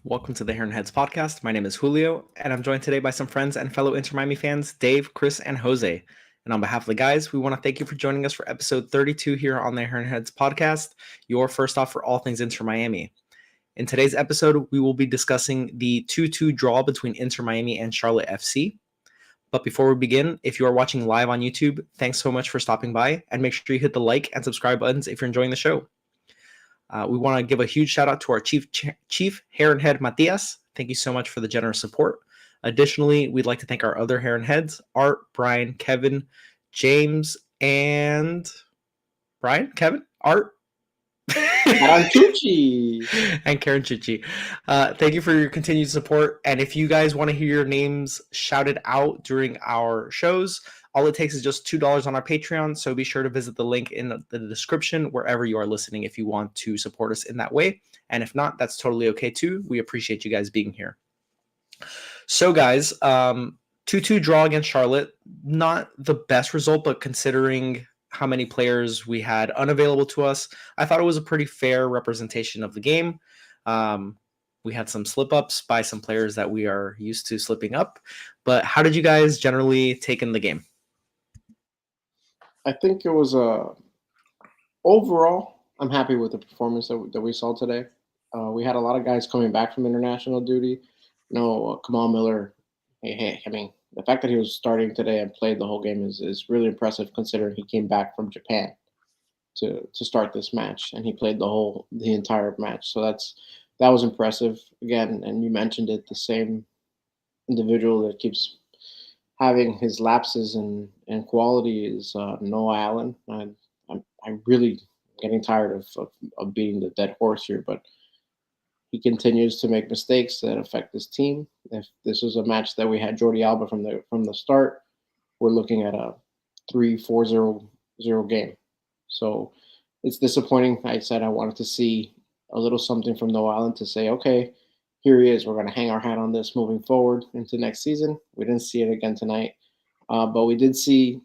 Welcome to the Hair and Heads podcast. My name is Julio, and I'm joined today by some friends and fellow Inter Miami fans, Dave, Chris, and Jose. And on behalf of the guys, we want to thank you for joining us for episode 32 here on the Hair and Heads podcast, your first off for all things Inter Miami. In today's episode, we will be discussing the 2-2 draw between Inter Miami and Charlotte FC. But before we begin, if you are watching live on YouTube, thanks so much for stopping by, and make sure you hit the like and subscribe buttons if you're enjoying the show. We want to give a huge shout out to our chief hair and head, Matias. Thank you so much for the generous support. Additionally, we'd like to thank our other hair and heads, Art, Brian, Kevin, James, and Art, and Karen Chichi. Thank you for your continued support. And if you guys want to hear your names shouted out during our shows, all it takes is just $2 on our Patreon, so be sure to visit the link in the description wherever you are listening if you want to support us in that way. And if not, that's totally okay too. We appreciate you guys being here. So guys, 2-2 draw against Charlotte. Not the best result, but considering how many players we had unavailable to us, I thought it was a pretty fair representation of the game. We had some slip-ups by some players that we are used to slipping up. But how did you guys generally take in the game? I think it was overall, I'm happy with the performance that we saw today. We had a lot of guys coming back from international duty. Kamal Miller, I mean, the fact that he was starting today and played the whole game is really impressive considering he came back from Japan to start this match, and he played the entire match. So that was impressive. Again, and you mentioned it, the same individual that keeps having his lapses in quality is Noah Allen. I'm really getting tired of beating the dead horse here, but he continues to make mistakes that affect this team. If this was a match that we had Jordi Alba from the start, we're looking at a 3-4-0 game. So it's disappointing. I said I wanted to see a little something from Noah Allen to say, okay, here he is. We're going to hang our hat on this moving forward into next season. We didn't see it again tonight, but we did see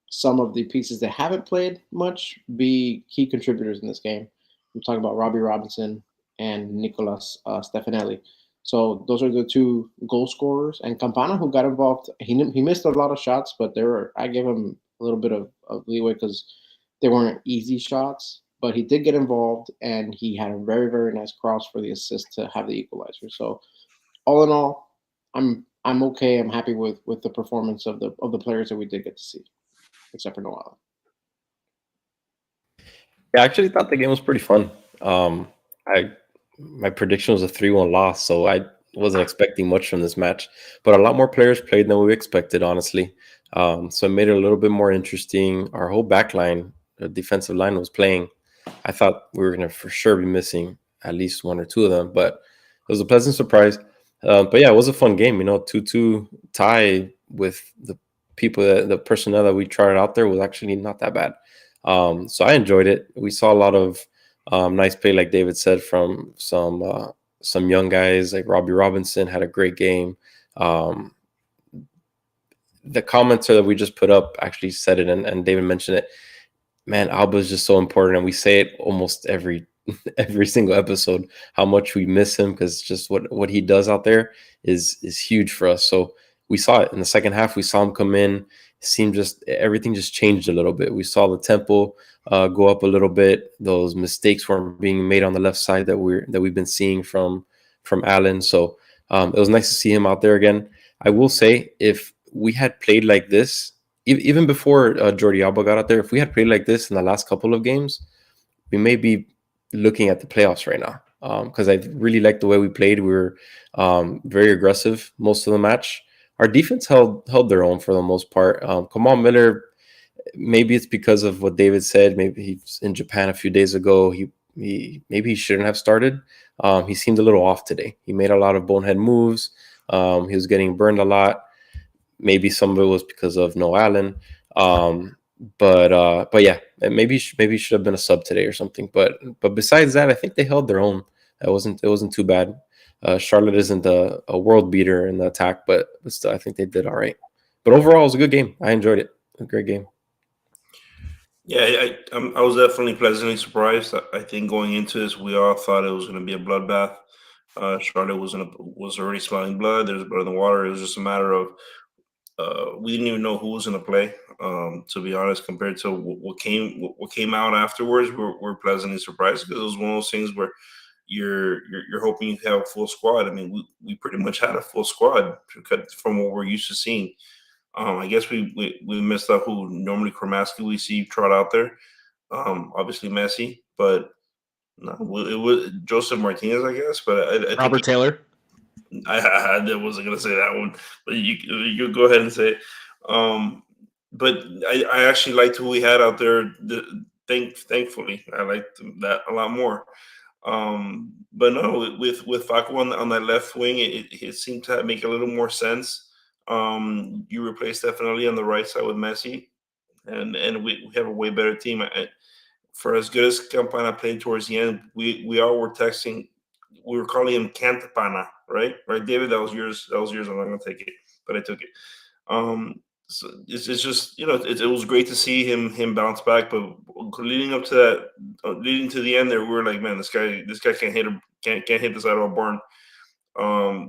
some of the pieces that haven't played much be key contributors in this game. I'm talking about Robbie Robinson and Nicolas Stefanelli. So those are the two goal scorers. And Campana, who got involved, he missed a lot of shots, but I gave him a little bit of leeway because they weren't easy shots. But he did get involved, and he had a very, very nice cross for the assist to have the equalizer. So, all in all, I'm okay. I'm happy with the performance of the players that we did get to see, except for Noah. Yeah, I actually thought the game was pretty fun. My prediction was a 3-1 loss, so I wasn't expecting much from this match. But a lot more players played than we expected, honestly. So it made it a little bit more interesting. Our whole back line, the defensive line, was playing. I thought we were going to for sure be missing at least one or two of them, but it was a pleasant surprise. But yeah, it was a fun game. 2-2 tie with the personnel that we tried out there was actually not that bad. So I enjoyed it. We saw a lot of nice play, like David said, from some young guys like Robbie Robinson had a great game. The commenter that we just put up actually said it, and David mentioned it. Man, Alba is just so important, and we say it almost every single episode how much we miss him, because just what he does out there is huge for us. So we saw it in the second half. We saw him come in. It seemed everything just changed a little bit. We saw the tempo go up a little bit. Those mistakes weren't being made on the left side that we've been seeing from Allen. So it was nice to see him out there again. I will say, if we had played like this, even before Jordi Alba got out there, if we had played like this in the last couple of games, we may be looking at the playoffs right now, because I really liked the way we played. We were very aggressive most of the match. Our defense held their own for the most part. Kamal Miller, maybe it's because of what David said. Maybe he's in Japan a few days ago. Maybe he shouldn't have started. He seemed a little off today. He made a lot of bonehead moves. He was getting burned a lot. Maybe some of it was because of No Allen. But yeah, maybe should have been a sub today or something. But besides that, I think they held their own. It wasn't too bad. Charlotte isn't a world beater in the attack, but still, I think they did all right. But overall, it was a good game. I enjoyed it. A great game. Yeah, I was definitely pleasantly surprised. I think going into this, we all thought it was going to be a bloodbath. Charlotte was already smelling blood. There's blood in the water. It was just a matter of we didn't even know who was going to play. To be honest, compared to what came out afterwards, we're pleasantly surprised because it was one of those things where you're hoping you have a full squad. I mean, we pretty much had a full squad from what we're used to seeing. I guess we missed out who normally Kramaski we see trot out there. Obviously Messi, but no, it was Joseph Martinez, I guess. But I think Robert Taylor. I wasn't gonna say that one, but you go ahead and say it. But I actually liked who we had out there. Thankfully, I liked that a lot more. But no, with Facu on that left wing, it seemed to make a little more sense. You replace definitely on the right side with Messi, and we have a way better team. For as good as Campana played towards the end, we all were texting. We were calling him Cantapana, right? Right, David. That was yours. That was yours. I'm not gonna take it, but I took it. So it's just it was great to see him bounce back. But leading up to that, leading to the end, there we were like, man, this guy can't hit him, can't hit this out of a barn.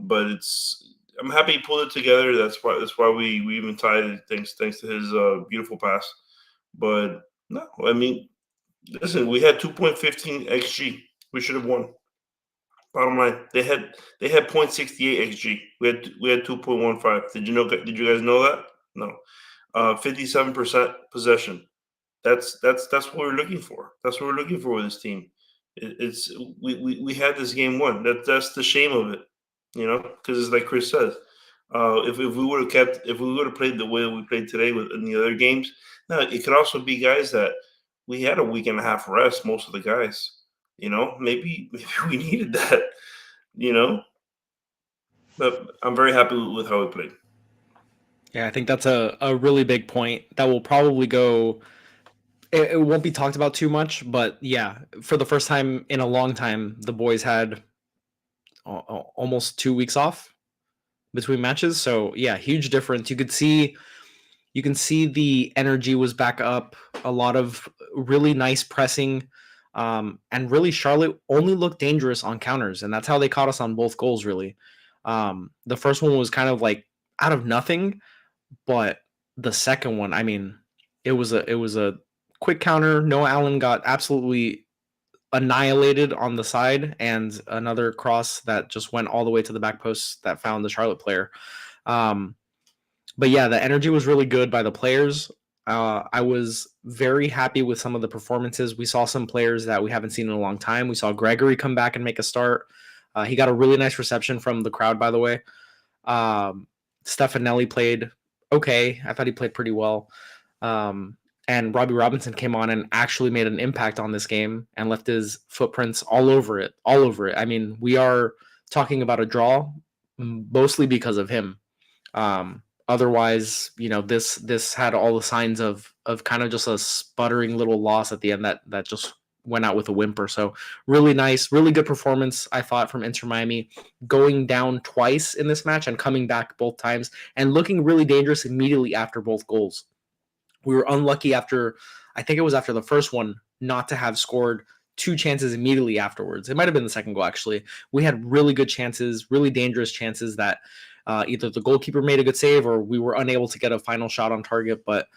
But I'm happy he pulled it together. That's why we even tied it thanks to his beautiful pass. But no, I mean, listen, we had 2.15 xg. We should have won. Bottom line, they had 0.68 xg. We had 2.15. Did you guys know that? No. 57% possession. That's what we're looking for. That's what we're looking for with this team. It's we had this game won. That's the shame of it, because it's like Chris says. If we would have played the way we played today in the other games, now it could also be guys that we had a week and a half rest. Most of the guys, maybe we needed that, But I'm very happy with how we played. Yeah, I think that's a really big point that will probably go. It won't be talked about too much, but yeah, for the first time in a long time, the boys had almost 2 weeks off between matches. So yeah, huge difference. You can see the energy was back up. A lot of really nice pressing, and really Charlotte only looked dangerous on counters, and that's how they caught us on both goals. Really, the first one was kind of like out of nothing, but the second one, I mean, it was a quick counter. Noah Allen got absolutely annihilated on the side, and another cross that just went all the way to the back post that found the Charlotte player. But yeah, the energy was really good by the players. I was very happy with some of the performances. We saw some players that we haven't seen in a long time. We saw Gregory come back and make a start. He got a really nice reception from the crowd, by the way. Stefanelli played okay. I thought he played pretty well. And Robbie Robinson came on and actually made an impact on this game and left his footprints all over it. I mean, we are talking about a draw mostly because of him. Otherwise, this had all the signs of kind of just a sputtering little loss at the end that just went out with a whimper. So really nice, really good performance, I thought, from Inter Miami, going down twice in this match and coming back both times and looking really dangerous immediately after both goals. We were unlucky after the first one not to have scored 2 chances immediately afterwards. It might have been the second goal, actually. We had really good chances, really dangerous chances that either the goalkeeper made a good save or we were unable to get a final shot on target. But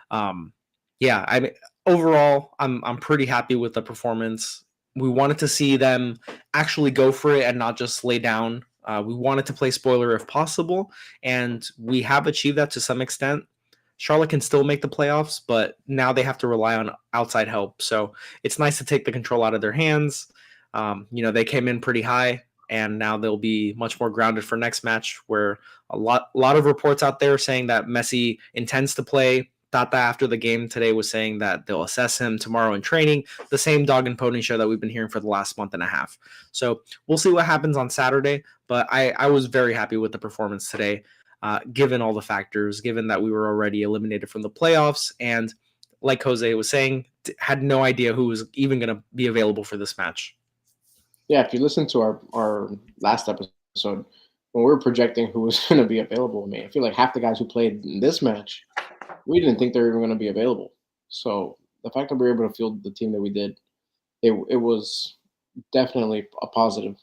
yeah, I mean, overall, I'm pretty happy with the performance. We wanted to see them actually go for it and not just lay down. We wanted to play spoiler if possible, and we have achieved that to some extent. Charlotte can still make the playoffs, but now they have to rely on outside help. So it's nice to take the control out of their hands. They came in pretty high, and now they'll be much more grounded for next match, where a lot of reports out there saying that Messi intends to play. Tata after the game today was saying that they'll assess him tomorrow in training, the same dog and pony show that we've been hearing for the last month and a half. So we'll see what happens on Saturday, but I was very happy with the performance today, given all the factors, given that we were already eliminated from the playoffs, and like Jose was saying, had no idea who was even going to be available for this match. Yeah, if you listen to our last episode, when we were projecting who was going to be available, I feel like half the guys who played in this match, we didn't think they were even going to be available. So the fact that we were able to field the team that we did, it was definitely a positive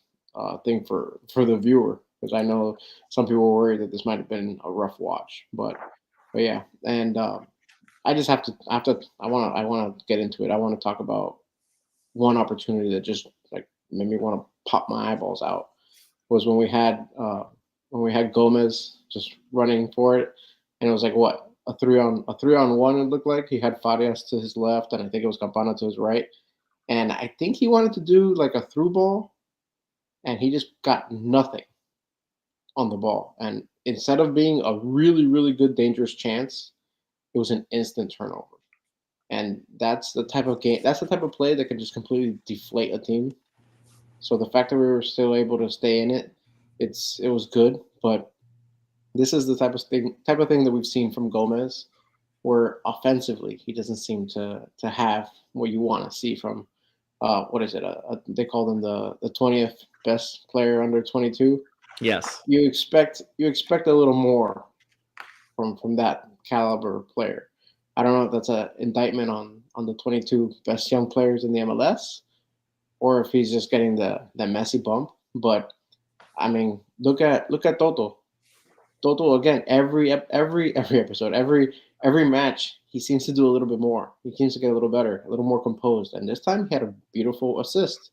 thing for the viewer, because I know some people were worried that this might have been a rough watch, but yeah, and I just have to I want to get into it. I want to talk about one opportunity that just like made me want to pop my eyeballs out, was when we had Gomez just running for it, and it was like what, a 3-on-1 it looked like. He had Farias to his left, and I think it was Campana to his right, and I think he wanted to do like a through ball, and he just got nothing on the ball. And instead of being a really, really good dangerous chance, it was an instant turnover. And that's the type of play that can just completely deflate a team. So the fact that we were still able to stay in it, it was good. But this is the type of thing that we've seen from Gomez, where offensively he doesn't seem to have what you want to see from what is it? They call them the 20th best player under 22. Yes, You expect a little more from that caliber player. I don't know if that's an indictment on the 22 best young players in the MLS, or if he's just getting that Messi bump. But I mean, look at Toto. Toto again, every episode, every match, he seems to do a little bit more. He seems to get a little better, a little more composed. And this time he had a beautiful assist.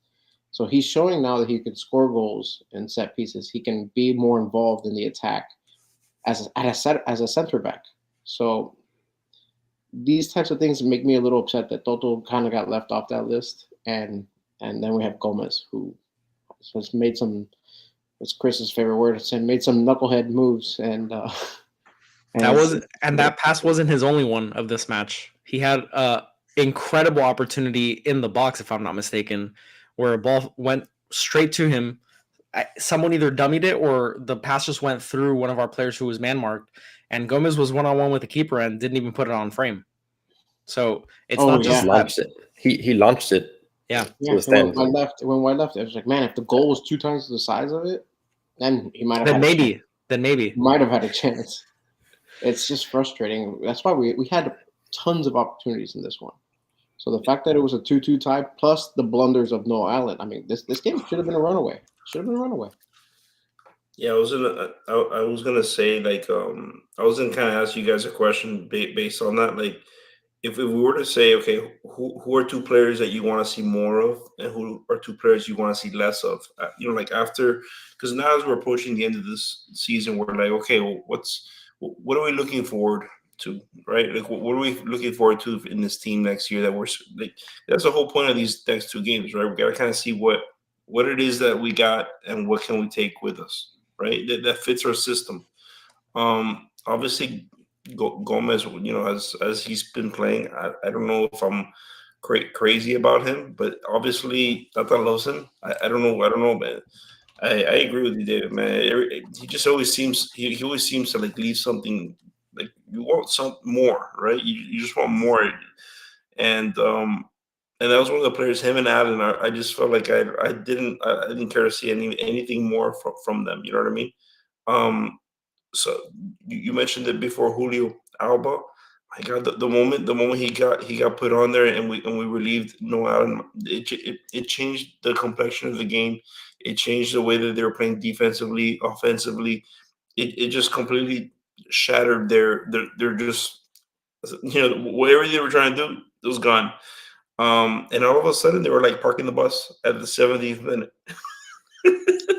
So he's showing now that he can score goals in set pieces. He can be more involved in the attack as a center back. So these types of things make me a little upset that Toto kind of got left off that list. And then we have Gomez, who has made some, it's Chris's favorite word, made some knucklehead moves. And that pass wasn't his only one of this match. He had incredible opportunity in the box, if I'm not mistaken, where a ball went straight to him. Someone either dummied it or the pass just went through one of our players who was man marked, and Gomez was one-on-one with the keeper and didn't even put it on frame. So it's not just launched it. He launched it. Yeah. When wide left, it was like, man, if the goal was 2 times the size of it, then he might have. Then maybe might have had a chance. It's just frustrating. That's why we had tons of opportunities in this one. So the fact that it was a 2-2 tie plus the blunders of Noah Allen, I mean, this game should have been a runaway. Yeah, I was gonna say, like, I was gonna kind of ask you guys a question based on that. Like, if we were to say, okay, who are 2 players that you want to see more of, and who are 2 players you want to see less of? Like after, because now as we're approaching the end of this season, we're like, okay, well, what are we looking forward to, right? Like, what are we looking forward to in this team next year? That we're like, that's the whole point of these next 2 games, right? We got to kind of see what it is that we got and what can we take with us, right? That fits our system. Obviously, Gomez, as he's been playing, I don't know if I'm crazy about him, but obviously Tata loves him. I don't know, man. I agree with you, David, man. He just always seems he always seems to like leave something, like you want some more, right? You just want more, and that was one of the players, him and Allen. I just felt like I didn't care to see anything more from them. You know what I mean? So you mentioned it before, Julio Alba. My God, the moment he got put on there and we relieved Noah Allen, it changed the complexion of the game. It changed the way that they were playing defensively, offensively. It just completely shattered their just, whatever they were trying to do, it was gone. And all of a sudden they were like parking the bus at the 70th minute.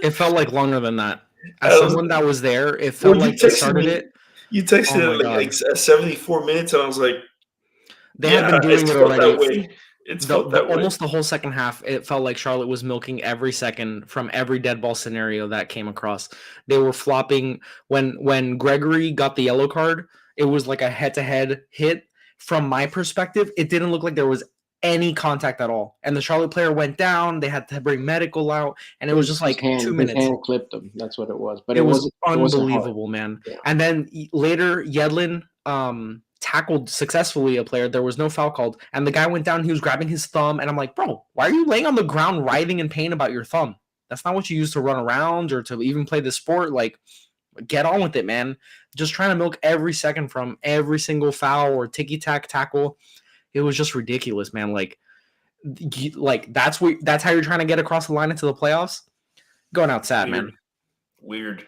it felt like longer than that. As someone that was there, it felt like they started it. You texted it like 74 minutes, and I was like, they had been doing it already. Almost the whole second half, it felt like Charlotte was milking every second from every dead ball scenario that came across. They were flopping. When Gregory got the yellow card, it was like a head-to-head hit. From my perspective, it didn't look like there was any contact at all, and the Charlotte player went down. They had to bring medical out, and it was just like 2 minutes. His hand clipped him. That's what it was. But it was unbelievable, man. Yeah. And then later, Yedlin tackled successfully a player. There was no foul called, and the guy went down. He was grabbing his thumb, and I'm like, bro, why are you laying on the ground writhing in pain about your thumb? That's not what you use to run around or to even play the sport. Like, get on with it, man. Just trying to milk every second from every single foul or ticky-tack tackle. It was just ridiculous, man. Like that's how you're trying to get across the line into the playoffs. Going out sad, man. Weird.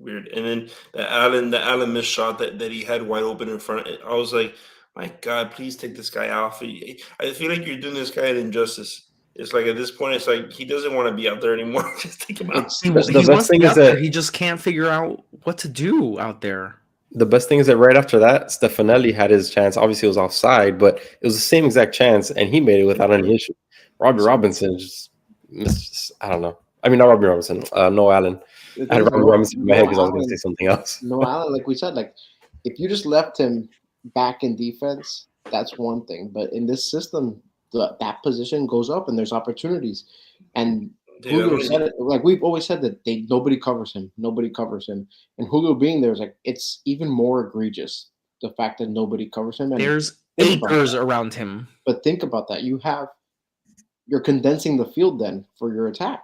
And then the Allen missed shot that he had wide open in front. I was like, my God, please take this guy off. I feel like you're doing this guy an injustice. It's like at this point, it's like he doesn't want to be out there anymore. Just take him out. He wants to be out there. He just can't figure out what to do out there. The best thing is that right after that, Stefanelli had his chance. Obviously, it was offside, but it was the same exact chance, and he made it without any issue. Robbie Robinson just I don't know. I mean, not Robbie Robinson. No Allen. I had Robbie Robinson in my head because I was going to say something else. No Allen, like we said, like if you just left him back in defense, that's one thing. But in this system, that position goes up, and there's opportunities. And Julio said it, like we've always said that nobody covers him. And Julio being there is like it's even more egregious the fact that nobody covers him. And there's acres around him. But think about that. You're condensing the field then for your attack.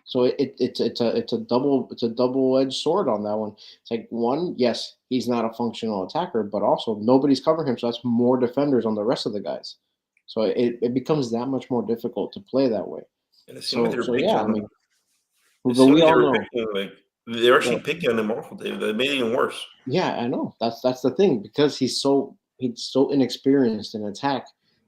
So it's a double-edged sword on that one. It's like one, yes, he's not a functional attacker, but also nobody's covering him, so that's more defenders on the rest of the guys. So it becomes that much more difficult to play that way. And it seems so yeah, I mean, but we all know they're actually picking on him awful, David. That made it even worse. Yeah, I know. That's the thing because he's so inexperienced in attack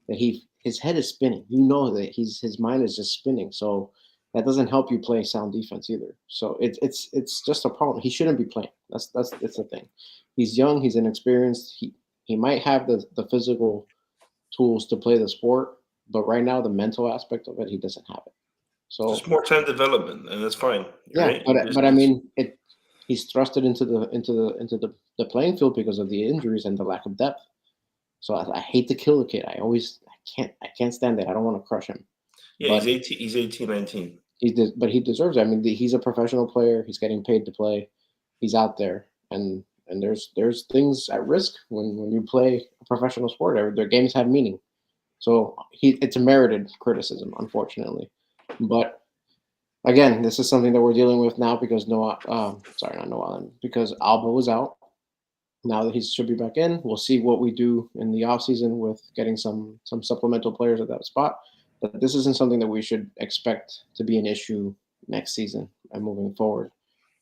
that his head is spinning. You know that his mind is just spinning. So that doesn't help you play sound defense either. So it's just a problem. He shouldn't be playing. That's the thing. He's young. He's inexperienced. He might have the physical tools to play the sport, but right now the mental aspect of it, he doesn't have it. So it's more time development, and that's fine. Yeah, right? but I mean, he's thrusted into the playing field because of the injuries and the lack of depth. So I hate to kill the kid. I can't stand it. I don't want to crush him. Yeah, but he's 18, 19. But he deserves it. I mean, he's a professional player. He's getting paid to play. He's out there, and there's things at risk when you play a professional sport. Their games have meaning. So it's a merited criticism, unfortunately. But again, this is something that we're dealing with now because because Alba was out. Now that he should be back in, we'll see what we do in the offseason with getting some supplemental players at that spot. But this isn't something that we should expect to be an issue next season and moving forward.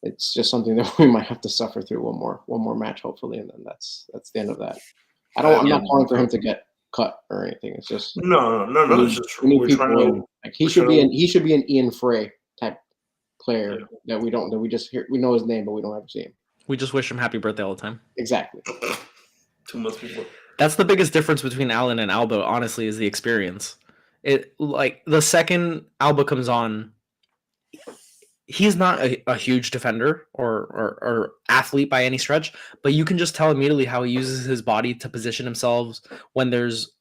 It's just something that we might have to suffer through one more match, hopefully, and then that's the end of that. I'm not calling for him to get cut or anything. It's just no. It's just we need people in. Like he should be an Ian Frey type player that we just hear. We know his name, but we don't ever see him. We just wish him happy birthday all the time. Exactly. Too much people. That's the biggest difference between Allen and Alba, honestly, is the experience. It like the second Alba comes on, he's not a huge defender or athlete by any stretch, but you can just tell immediately how he uses his body to position himself when there's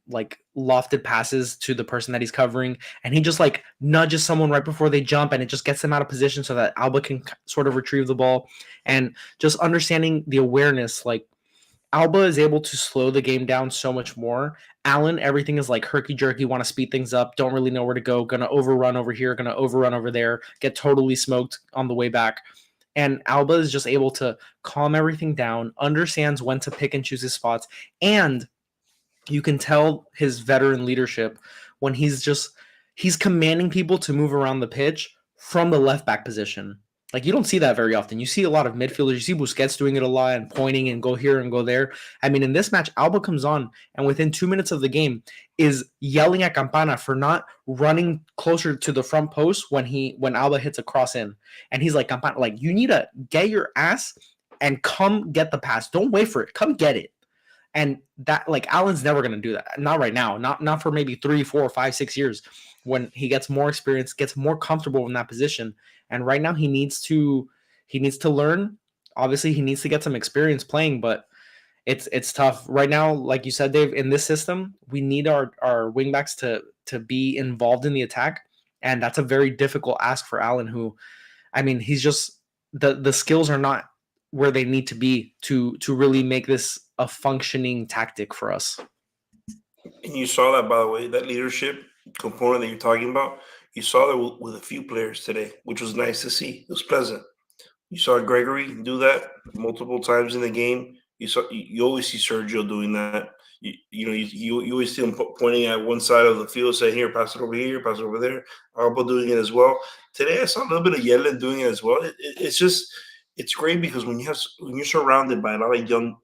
like lofted passes to the person that he's covering, and he just like nudges someone right before they jump, and it just gets them out of position so that Alba can sort of retrieve the ball. And just understanding the awareness, like Alba is able to slow the game down so much more. Allen, everything is like herky-jerky, want to speed things up, don't really know where to go, going to overrun over here, going to overrun over there, get totally smoked on the way back. And Alba is just able to calm everything down, understands when to pick and choose his spots, and you can tell his veteran leadership when he's commanding people to move around the pitch from the left back position. Like, you don't see that very often. You see a lot of midfielders. You see Busquets doing it a lot and pointing and go here and go there. I mean, in this match, Alba comes on and within 2 minutes of the game is yelling at Campana for not running closer to the front post when Alba hits a cross in. And he's like, Campana, like, you need to get your ass and come get the pass. Don't wait for it. Come get it. And that, like, Allen's never going to do that. Not right now. Not for maybe 3, 4, 5, 6 years. When he gets more experience, gets more comfortable in that position. And right now he needs to learn. Obviously, he needs to get some experience playing, but it's tough. Right now, like you said, Dave, in this system, we need our wingbacks to be involved in the attack. And that's a very difficult ask for Allen, who, I mean, he's just the skills are not where they need to be to really make this a functioning tactic for us. And you saw that, by the way, that leadership component that you're talking about. You saw that with a few players today, which was nice to see. It was pleasant. You saw Gregory do that multiple times in the game. You always see Sergio doing that. You always see him pointing at one side of the field, saying, "Here, pass it over here, pass it over there." Alba doing it as well. Today, I saw a little bit of Yellen doing it as well. It's great because when you're surrounded by a lot of young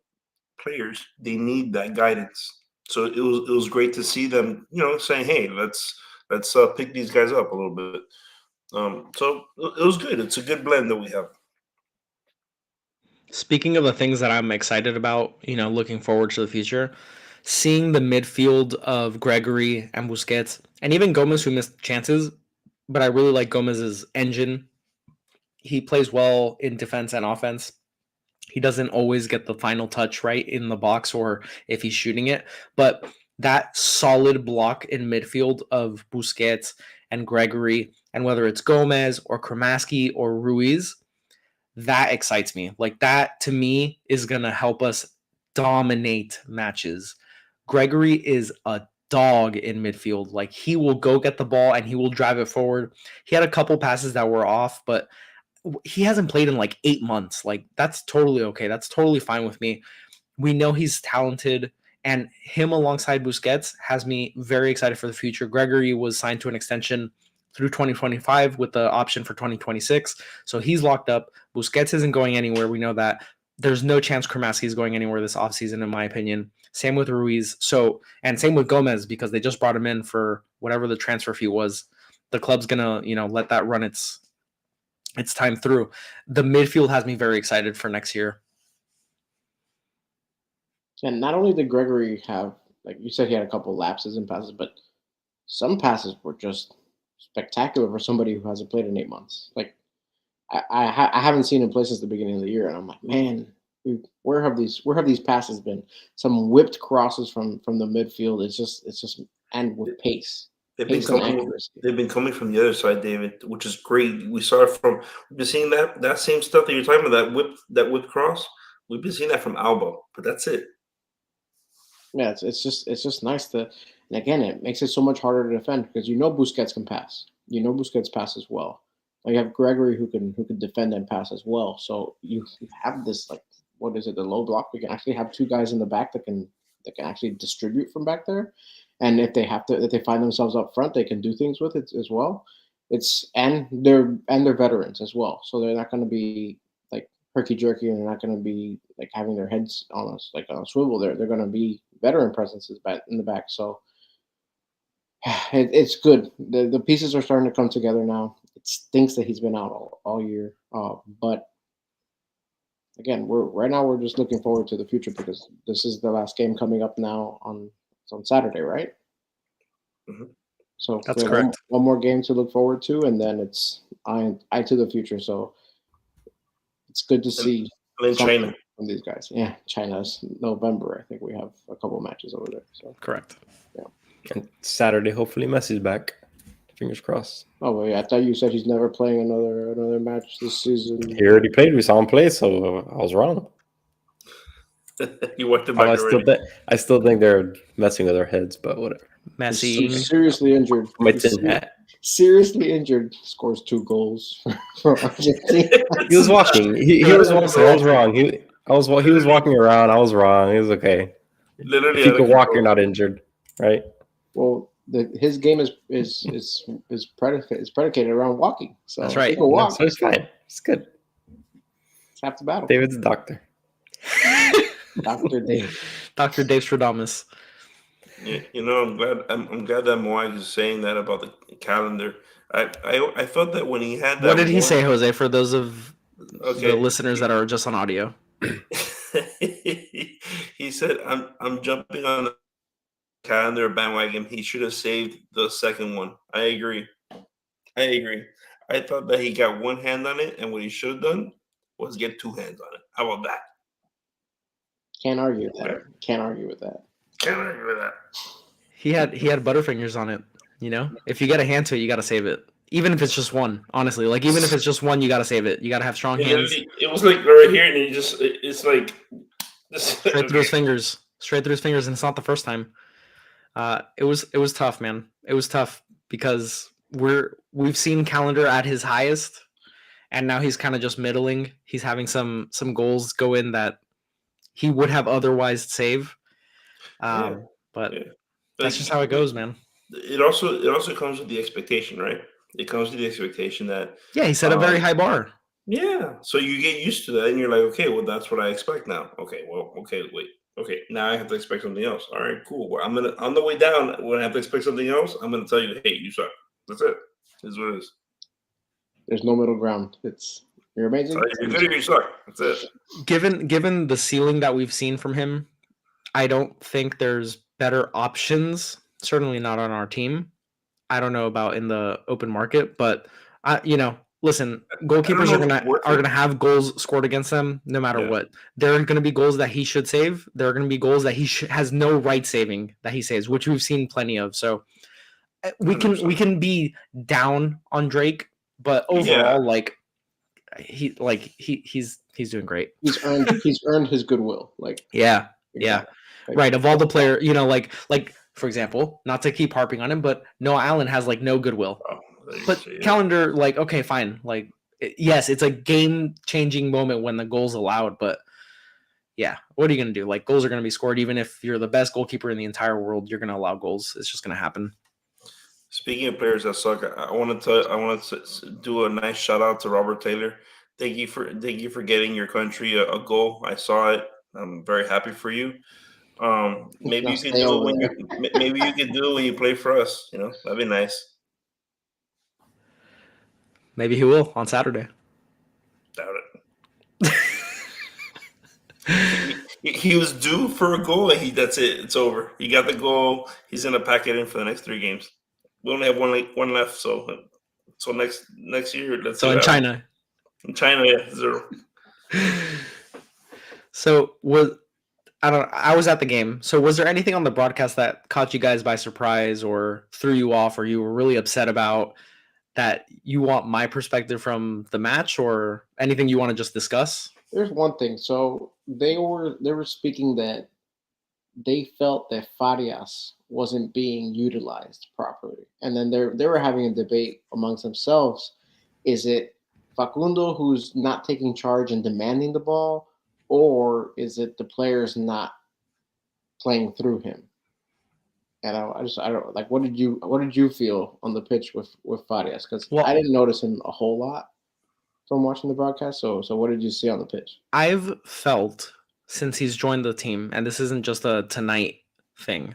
players, they need that guidance. So it was great to see them, saying, "Hey, let's pick these guys up a little bit." So it was good. It's a good blend that we have. Speaking of the things that I'm excited about, looking forward to the future, seeing the midfield of Gregory and Busquets, and even Gomez, who missed chances, but I really like Gomez's engine. He plays well in defense and offense. He doesn't always get the final touch right in the box or if he's shooting it, but that solid block in midfield of Busquets and Gregory, and whether it's Gomez or Kramaski or Ruiz, that excites me. Like, that to me is going to help us dominate matches. Gregory is a dog in midfield. Like, he will go get the ball and he will drive it forward. He had a couple passes that were off, but he hasn't played in like 8 months. Like, that's totally okay. That's totally fine with me. We know he's talented, and him alongside Busquets has me very excited for the future. Gregory was signed to an extension through 2025 with the option for 2026. So he's locked up. Busquets isn't going anywhere. We know that. There's no chance Kramaski is going anywhere this offseason, in my opinion. Same with Ruiz. And same with Gomez, because they just brought him in for whatever the transfer fee was. The club's going to, let that run its time through. The midfield has me very excited for next year. And not only did Gregory have, like you said, he had a couple lapses in passes, but some passes were just spectacular for somebody who hasn't played in 8 months. Like, I haven't seen him play since the beginning of the year, and I'm like, man, where have these passes been? Some whipped crosses from the midfield. It's just and with pace. They've been coming from the other side, David, which is great. We've been seeing that same stuff that you're talking about, that whipped cross. We've been seeing that from Alba, but that's it. Yeah, it's just nice to, and again, it makes it so much harder to defend because Busquets can pass. Busquets passes well. You have Gregory who can defend and pass as well. So you have this, like, what is it, the low block? We can actually have two guys in the back that can actually distribute from back there. And if they find themselves up front, they can do things with it as well. And they're veterans as well. So they're not going to be like herky jerky, and they're not going to be like having their heads on us like on a swivel. They're going to be veteran presences in the back. So it's good. The pieces are starting to come together now. It stinks that he's been out all year, but again, we're just looking forward to the future because this is the last game coming up now on Saturday, right? Mm-hmm. So that's correct. One more game to look forward to, and then it's eye to the future. So it's good to see China from these guys. Yeah, China's November. I think we have a couple matches over there. So correct. Yeah. And Saturday, hopefully Messi's back. Fingers crossed. Oh, well, yeah, I thought you said he's never playing another match this season. He already played. We saw him play, so I was wrong. You walked him back already. I still think they're messing with our heads, but whatever. Messi, seriously injured. Seriously injured. Scores 2 goals for Argentina. He was walking. He was walking. I was wrong. He was walking around. I was wrong. He was okay. Literally, if you can walk, you're not injured, right? Well, his game is predicated around walking. So that's right. Walk. So it's fine. It's good. It's half the battle. David's a doctor. Dr. Dave. Dr. Dave Stradamus. Yeah, I'm glad that Moai is saying that about the calendar. I felt that when he had that. What did he say, Jose? For those of the listeners that are just on audio, he said, "I'm jumping on the calendar bandwagon. He should have saved the second one." I agree. I thought that he got one hand on it, and what he should have done was get 2 hands on it. How about that? Can't argue with that. Can't argue with that. He had Butterfingers on it. If you get a hand to it, you got to save it. Even if it's just one, honestly, like even if it's just one, you got to save it. You got to have strong hands. It was like right here, and he just it's like Straight through his fingers, and it's not the first time. It was tough, man. It was tough because we've seen Calendar at his highest, and now he's kind of just middling. He's having some goals go in that he would have otherwise saved. But that's just how it goes, man. It also comes with the expectation, right? It comes with the expectation that he set a very high bar. Yeah, so you get used to that, and you're like, okay, well, that's what I expect now. Okay, wait, okay, now I have to expect something else. All right, cool. Well, I'm gonna on the way down when I have to expect something else. I'm gonna tell you, hey, you suck. That's it. This is what it is. There's no middle ground. You're amazing. You're good or you suck. That's it. Given the ceiling that we've seen from him, I don't think there's better options. Certainly not on our team. I don't know about in the open market, but listen, goalkeepers are gonna have goals scored against them no matter what. There are gonna be goals that he should save. There are gonna be goals that he has no right saving that he saves, which we've seen plenty of. So we can be down on Drake, but overall, he's doing great. He's earned his goodwill. Right. Of all the players, like for example, not to keep harping on him, but Noah Allen has like no goodwill. But Calendar, okay, fine. Yes, it's a game-changing moment when the goal's allowed, but yeah, what are you gonna do? Goals are gonna be scored, even if you're the best goalkeeper in the entire world. You're gonna allow goals. It's just gonna happen. Speaking of players that suck, I want to do a nice shout out to Robert Taylor. Thank you for getting your country a goal. I saw it. I'm very happy for you. Maybe you can do it when you play for us. That'd be nice. Maybe he will on Saturday. Doubt it. He was due for a goal. That's it. It's over. He got the goal. He's gonna pack it in for the next 3 games. We only have one left. So next year. Let's so in China. In China, yeah, 0. So I was at the game. So was there anything on the broadcast that caught you guys by surprise or threw you off or you were really upset about that you want my perspective from the match or anything you want to just discuss? There's one thing. So they were speaking that they felt that Farias wasn't being utilized properly. And then they were having a debate amongst themselves. Is it Facundo who's not taking charge and demanding the ball, or is it the players not playing through him? And I don't like. What did you feel on the pitch with Farias? Because I didn't notice him a whole lot from watching the broadcast. So what did you see on the pitch? I've felt since he's joined the team, and this isn't just a tonight thing,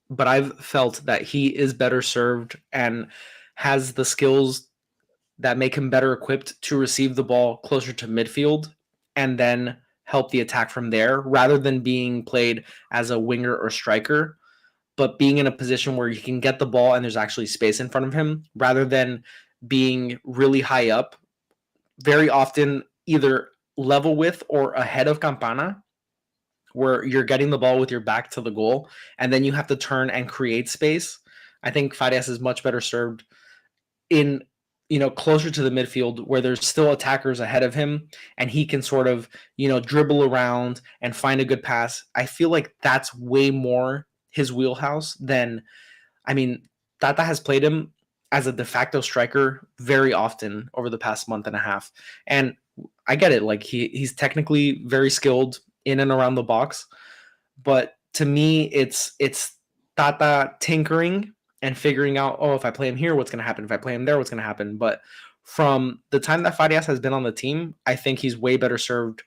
but I've felt that he is better served and has the skills that make him better equipped to receive the ball closer to midfield and then help the attack from there, rather than being played as a winger or striker, but being in a position where he can get the ball and there's actually space in front of him, rather than being really high up, very often either level with or ahead of Campana, where you're getting the ball with your back to the goal and then you have to turn and create space. I think Farias is much better served in closer to the midfield where there's still attackers ahead of him and he can sort of, dribble around and find a good pass. I feel like that's way more his wheelhouse than, Tata has played him as a de facto striker very often over the past month and a half. And I get it. He's technically very skilled in and around the box, but to me, it's Tata tinkering and figuring out, if I play him here, what's going to happen? If I play him there, what's going to happen? But from the time that Farias has been on the team, I think he's way better served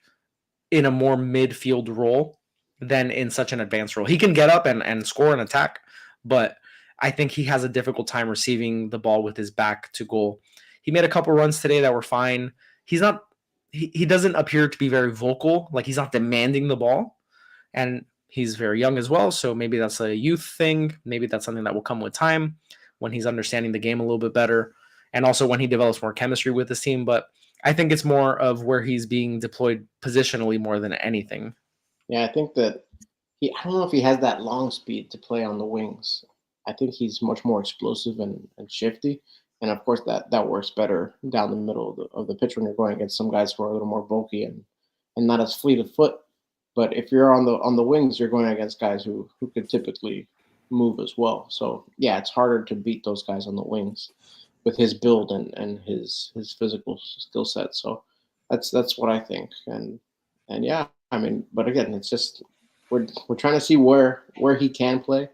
in a more midfield role than in such an advanced role. He can get up and score and attack, but I think he has a difficult time receiving the ball with his back to goal. He made a couple runs today that were fine. He doesn't appear to be very vocal, he's not demanding the ball. And he's very young as well, so maybe that's a youth thing. Maybe that's something that will come with time when he's understanding the game a little bit better, and also when he develops more chemistry with his team. But I think it's more of where he's being deployed positionally more than anything. Yeah, I think that I don't know if he has that long speed to play on the wings. I think he's much more explosive and shifty. And of course, that works better down the middle of the pitch when you're going against some guys who are a little more bulky and not as fleet of foot. But if you're on the wings, you're going against guys who could typically move as well. So yeah, it's harder to beat those guys on the wings with his build and his physical skill set. So that's what I think. And yeah, I mean, but again, it's just we're trying to see where he can play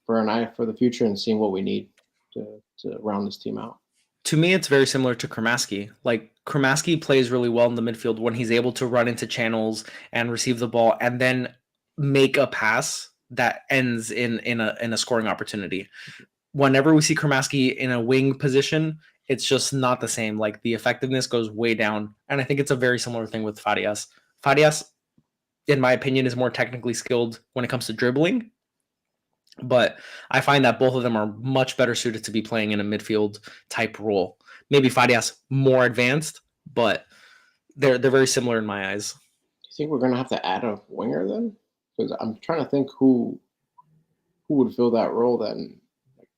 for an eye for the future and seeing what we need to round this team out. To me, it's very similar to Kramaski. Like Kramaski plays really well in the midfield when he's able to run into channels and receive the ball and then make a pass that ends in a scoring opportunity. Whenever we see Kramaski in a wing position, it's just not the same. Like the effectiveness goes way down. And I think it's a very similar thing with Farias. Farias, in my opinion, is more technically skilled when it comes to dribbling. But I find that both of them are much better suited to be playing in a midfield type role. Maybe Farias more advanced, but they're very similar in my eyes. Do you think we're gonna have to add a winger then? Because I'm trying to think who would fill that role then. Like,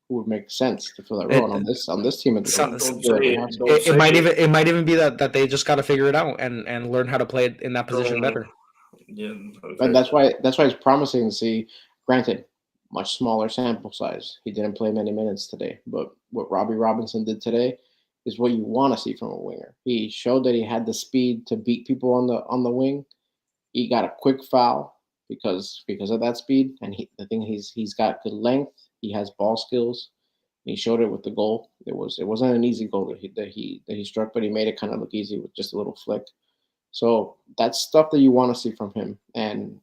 who would make sense to fill that role? And on this team, it might even be that they just got to figure it out and learn how to play it in that position better. Yeah, and that's why it's promising to see. Granted, much smaller sample size. He didn't play many minutes today, but what Robbie Robinson did today is what you want to see from a winger. He showed that he had the speed to beat people on the wing. He got a quick foul because of that speed, and he's got good length. He has ball skills. He showed it with the goal. It wasn't an easy goal that he struck, but he made it kind of look easy with just a little flick. So that's stuff that you want to see from him, and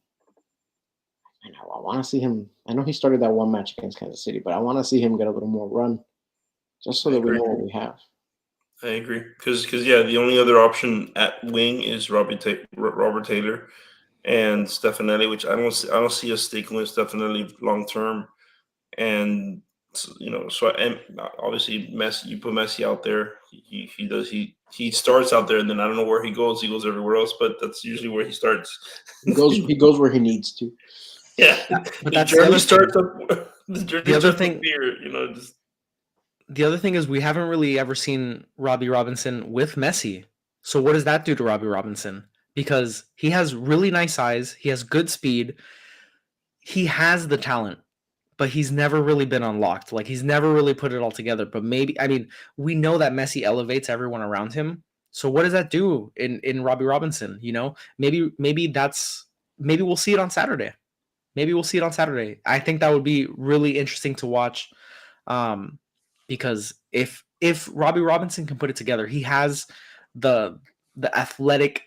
I want to see him. I know he started that one match against Kansas City, but I want to see him get a little more run, just so that we know what we have. I agree, because yeah, the only other option at wing is Robert Taylor and Stefanelli, which I don't see us sticking with Stefanelli long term. And and obviously Messi, you put Messi out there, he starts out there, and then I don't know where he goes. He goes everywhere else, but that's usually where he starts. He goes where he needs to. Yeah, but that's the other starts thing. up. The other thing, here, the other thing is we haven't really ever seen Robbie Robinson with Messi. So what does that do to Robbie Robinson? Because he has really nice eyes, he has good speed, he has the talent, but he's never really been unlocked. Like he's never really put it all together. But we know that Messi elevates everyone around him. So what does that do in Robbie Robinson? Maybe we'll see it on Saturday. I think that would be really interesting to watch, because if Robbie Robinson can put it together, he has the athletic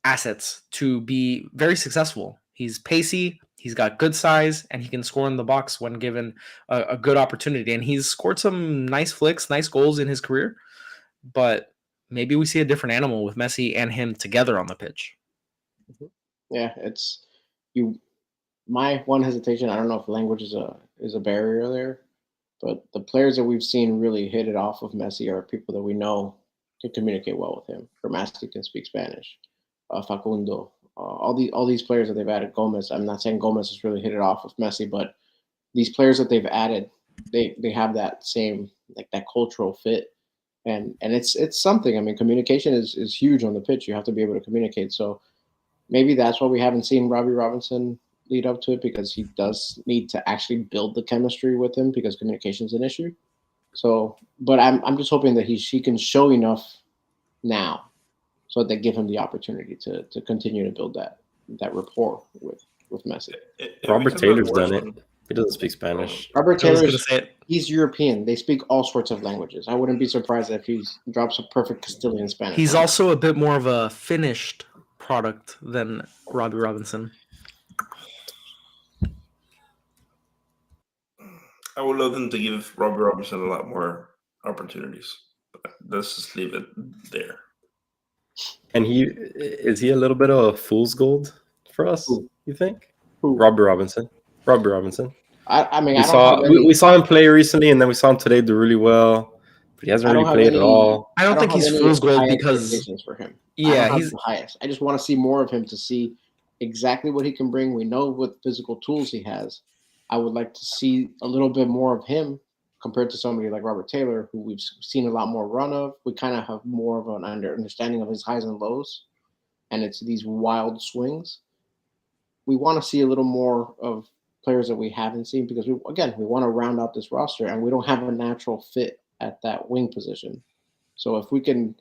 assets to be very successful. He's pacey, he's got good size, and he can score in the box when given a good opportunity. And he's scored some nice flicks, nice goals in his career. But maybe we see a different animal with Messi and him together on the pitch. Yeah, it's you. My one hesitation, I don't know if language is a barrier there, but the players that we've seen really hit it off with Messi are people that we know can communicate well with him. Kramaski can speak Spanish. Facundo, all these players that they've added. Gomez, I'm not saying Gomez has really hit it off with Messi, but these players that they've added, they have that same that cultural fit, and it's something. I mean, communication is huge on the pitch. You have to be able to communicate. So maybe that's why we haven't seen Robbie Robinson lead up to it, because he does need to actually build the chemistry with him, because communication is an issue. So, but I'm just hoping that he can show enough now, so that they give him the opportunity to continue to build that rapport with Messi. Robert Taylor's done it. He doesn't speak Spanish. Robert Taylor, he's European. They speak all sorts of languages. I wouldn't be surprised if he drops a perfect Castilian Spanish. He's also a bit more of a finished product than Robbie Robinson. I would love them to give Robbie Robinson a lot more opportunities. But let's just leave it there. And is he a little bit of a fool's gold for us? Who? You think? Who? Robbie Robinson. I mean, we saw him play recently, and then we saw him today do really well, but he hasn't really played at all. I don't think he's fool's gold because for him. Yeah, he's the highest. I just want to see more of him to see exactly what he can bring. We know what physical tools he has. I would like to see a little bit more of him compared to somebody like Robert Taylor, who we've seen a lot more run of. We kind of have more of an understanding of his highs and lows, and it's these wild swings. We want to see a little more of players that we haven't seen because we want to round out this roster, and we don't have a natural fit at that wing position. So if we can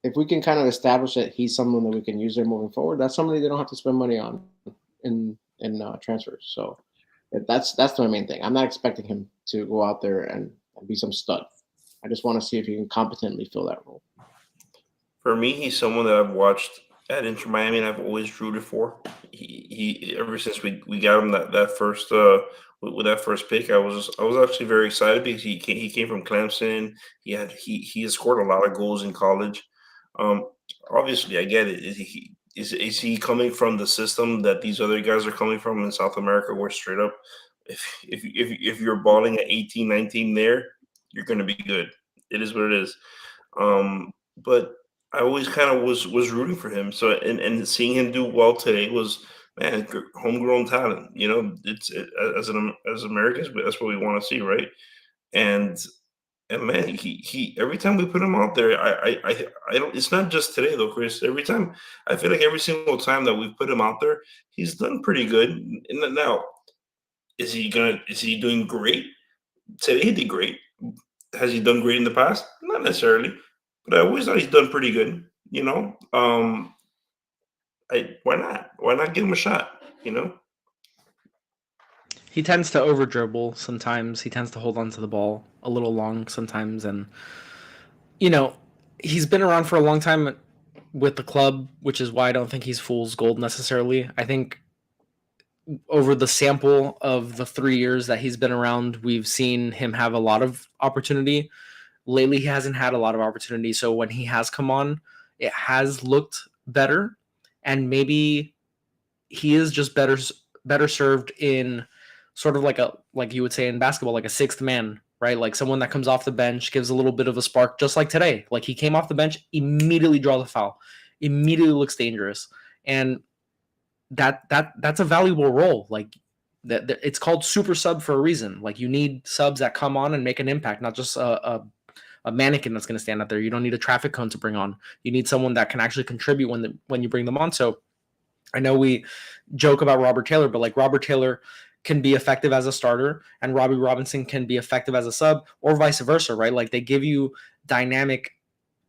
kind of establish that he's someone that we can use there moving forward, that's somebody they don't have to spend money on in transfers. So that's my main thing. I'm not expecting him to go out there and be some stud. I just want to see if he can competently fill that role. For me, he's someone that I've watched at Inter Miami and I've always rooted for. He ever since we got him that first with that first pick, I was actually very excited because he came from Clemson. He has scored a lot of goals in college. Obviously, I get it. Is he coming from the system that these other guys are coming from in South America, where straight up, if you're balling at 18, 19 there, you're going to be good. It is what it is. But I always kind of was rooting for him. So and seeing him do well today was, man, homegrown talent. You know, as Americans, that's what we want to see, right? And man, he every time we put him out there, I don't. It's not just today though, Chris. Every time I feel like every single time that we've put him out there, he's done pretty good. And now, is he doing great? Today he did great. Has he done great in the past? Not necessarily, but I always thought he's done pretty good. You know, why not? Why not give him a shot? You know. He tends to over dribble sometimes. He tends to hold on to the ball a little long sometimes. And, you know, he's been around for a long time with the club, which is why I don't think he's fool's gold necessarily. I think over the sample of the 3 years that he's been around, we've seen him have a lot of opportunity. Lately, he hasn't had a lot of opportunity. So when he has come on, it has looked better. And maybe he is just better served in sort of like you would say in basketball, like a sixth man, right? Like someone that comes off the bench, gives a little bit of a spark, just like today. Like he came off the bench, immediately draws a foul, immediately looks dangerous. And that's a valuable role. Like that it's called super sub for a reason. Like you need subs that come on and make an impact, not just a mannequin that's going to stand out there. You don't need a traffic cone to bring on. You need someone that can actually contribute when you bring them on. So I know we joke about Robert Taylor, but like Robert Taylor can be effective as a starter and Robbie Robinson can be effective as a sub, or vice versa, right? Like they give you dynamic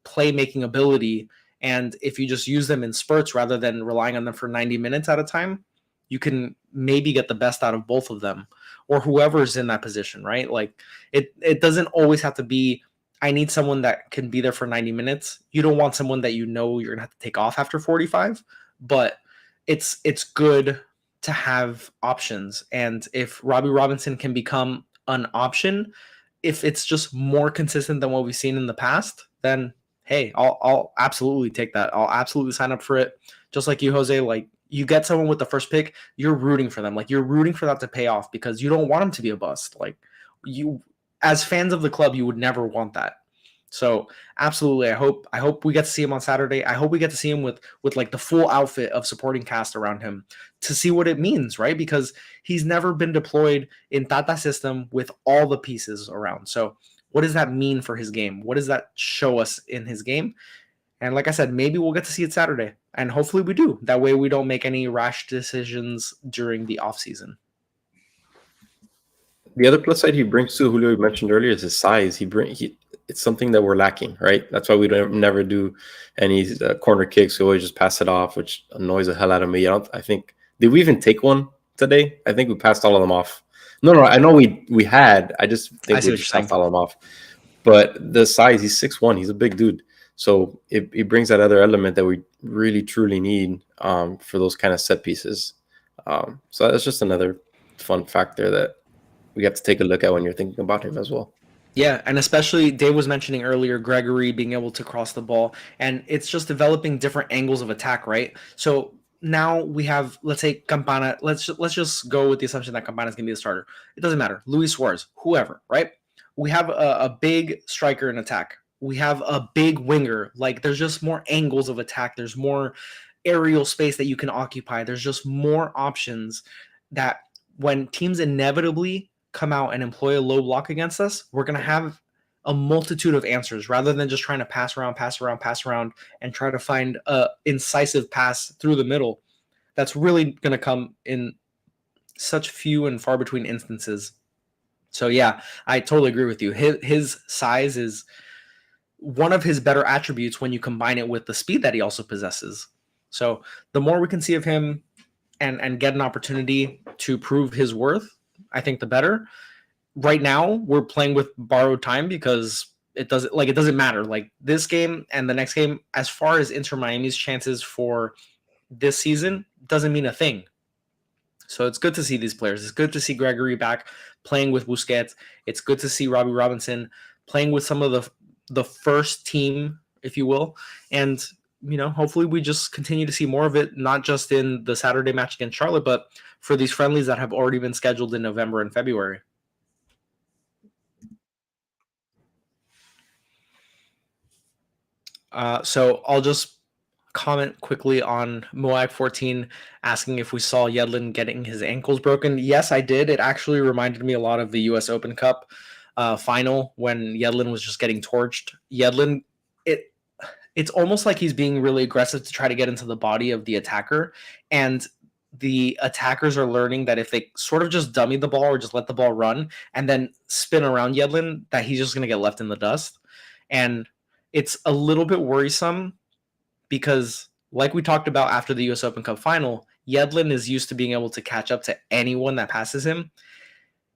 playmaking ability. And if you just use them in spurts rather than relying on them for 90 minutes at a time, you can maybe get the best out of both of them or whoever's in that position, right? Like it doesn't always have to be, I need someone that can be there for 90 minutes. You don't want someone that you know you're going to have to take off after 45, but it's good to have options. And if Robbie Robinson can become an option, if it's just more consistent than what we've seen in the past, then hey, I'll absolutely take that. I'll absolutely sign up for it. Just like you, Jose, like you get someone with the first pick, you're rooting for them. Like you're rooting for that to pay off because you don't want them to be a bust. Like you, as fans of the club, you would never want that. So absolutely, I hope we get to see him on Saturday. I hope we get to see him with like the full outfit of supporting cast around him to see what it means, right? Because he's never been deployed in Tata's system with all the pieces around. So what does that mean for his game? What does that show us in his game? And like I said, maybe we'll get to see it Saturday, and hopefully we do. That way we don't make any rash decisions during the offseason. The other plus side he brings to Julio, you mentioned earlier, is his size. It's something that we're lacking, right? That's why we never do any corner kicks. We always just pass it off, which annoys the hell out of me. I think, did we even take one today? I think we passed all of them off. No, I know we had. I just think we just passed all of them off. But the size, he's 6'1". He's a big dude. So it brings that other element that we really, truly need for those kind of set pieces. So that's just another fun factor that we have to take a look at when you're thinking about him as well. Yeah, and especially Dave was mentioning earlier, Gregory being able to cross the ball, and it's just developing different angles of attack, right? So now we have, let's say Campana. Let's just go with the assumption that Campana is going to be the starter. It doesn't matter. Luis Suarez, whoever, right? We have a big striker in attack. We have a big winger. Like there's just more angles of attack. There's more aerial space that you can occupy. There's just more options that when teams inevitably come out and employ a low block against us, we're going to have a multitude of answers rather than just trying to pass around, and try to find a incisive pass through the middle. That's really going to come in such few and far between instances. So yeah, I totally agree with you. His size is one of his better attributes when you combine it with the speed that he also possesses. So the more we can see of him and get an opportunity to prove his worth, I think the better. Right now, we're playing with borrowed time because it doesn't matter. Like this game and the next game, as far as Inter Miami's chances for this season, doesn't mean a thing. So it's good to see these players. It's good to see Gregory back playing with Busquets. It's good to see Robbie Robinson playing with some of the first team, if you will. And, hopefully we just continue to see more of it, not just in the Saturday match against Charlotte, but for these friendlies that have already been scheduled in November and February. So I'll just comment quickly on Moag14 asking if we saw Yedlin getting his ankles broken. Yes, I did. It actually reminded me a lot of the US Open Cup final when Yedlin was just getting torched. Yedlin, it's almost like he's being really aggressive to try to get into the body of the attacker, and the attackers are learning that if they sort of just dummy the ball or just let the ball run and then spin around Yedlin, that he's just going to get left in the dust. And it's a little bit worrisome because, like we talked about after the US Open Cup final, Yedlin is used to being able to catch up to anyone that passes him.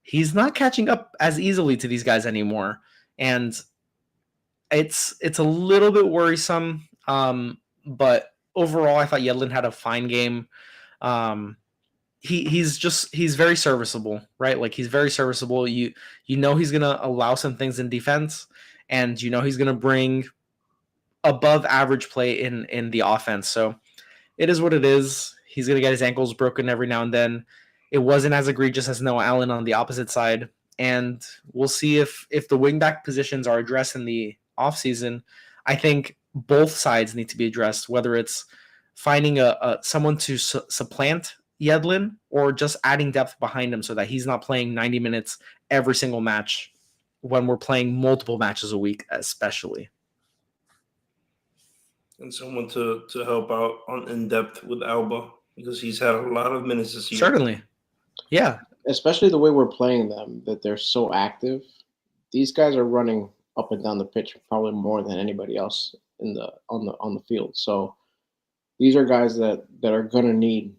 He's not catching up as easily to these guys anymore. And it's a little bit worrisome. But overall, I thought Yedlin had a fine game. He's very serviceable, right? Like he's very serviceable. You know he's gonna allow some things in defense, and he's gonna bring above average play in the offense. So it is what it is. He's gonna get his ankles broken every now and then. It wasn't as egregious as Noah Allen on the opposite side, and we'll see if the wingback positions are addressed in the offseason. I think both sides need to be addressed, whether it's finding someone to supplant Yedlin or just adding depth behind him so that he's not playing 90 minutes every single match when we're playing multiple matches a week, especially. And someone to help out in depth with Alba, because he's had a lot of minutes this year. Certainly. Yeah. Especially the way we're playing them, that they're so active. These guys are running up and down the pitch probably more than anybody else on the field. So these are guys that are going to need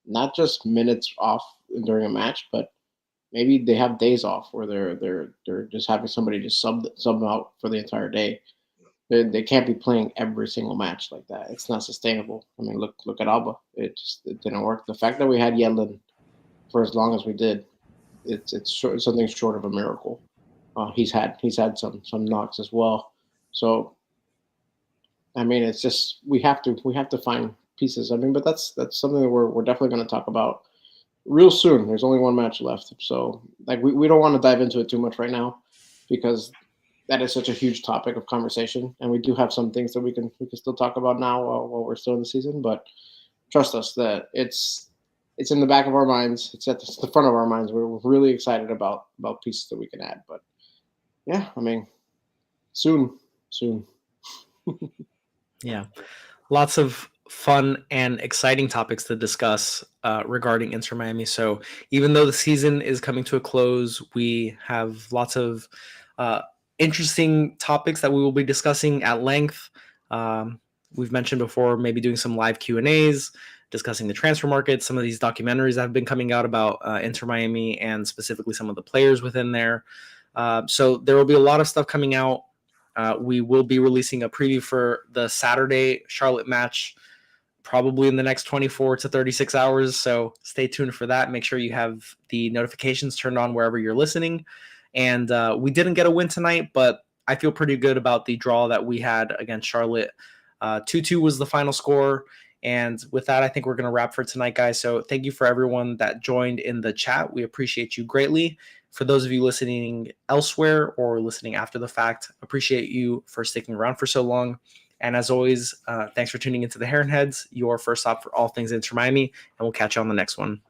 not just minutes off during a match, but maybe they have days off where they're just having somebody just sub them out for the entire day. They can't be playing every single match like that. It's not sustainable. I mean, look at Alba. It didn't work. The fact that we had Yedlin for as long as we did, it's something short of a miracle. He's had some knocks as well. So, I mean, it's just we have to find pieces. I mean, but that's something that we're definitely going to talk about real soon. There's only one match left, so like we don't want to dive into it too much right now because that is such a huge topic of conversation, and we do have some things that we can still talk about now while we're still in the season. But trust us that it's in the back of our minds. It's at the front of our minds. We're really excited about pieces that we can add. But yeah, I mean, soon. Yeah, lots of fun and exciting topics to discuss regarding Inter Miami. So even though the season is coming to a close, we have lots of interesting topics that we will be discussing at length. We've mentioned before, maybe doing some live Q&As, discussing the transfer market, some of these documentaries that have been coming out about Inter Miami and specifically some of the players within there. So there will be a lot of stuff coming out. We will be releasing a preview for the Saturday Charlotte match probably in the next 24 to 36 hours. So stay tuned for that. Make sure you have the notifications turned on wherever you're listening. And we didn't get a win tonight, but I feel pretty good about the draw that we had against Charlotte. 2-2 was the final score. And with that, I think we're going to wrap for tonight, guys. So thank you for everyone that joined in the chat. We appreciate you greatly. For those of you listening elsewhere or listening after the fact, appreciate you for sticking around for so long. And as always, thanks for tuning into the Heron Heads, your first stop for all things Inter Miami, and we'll catch you on the next one.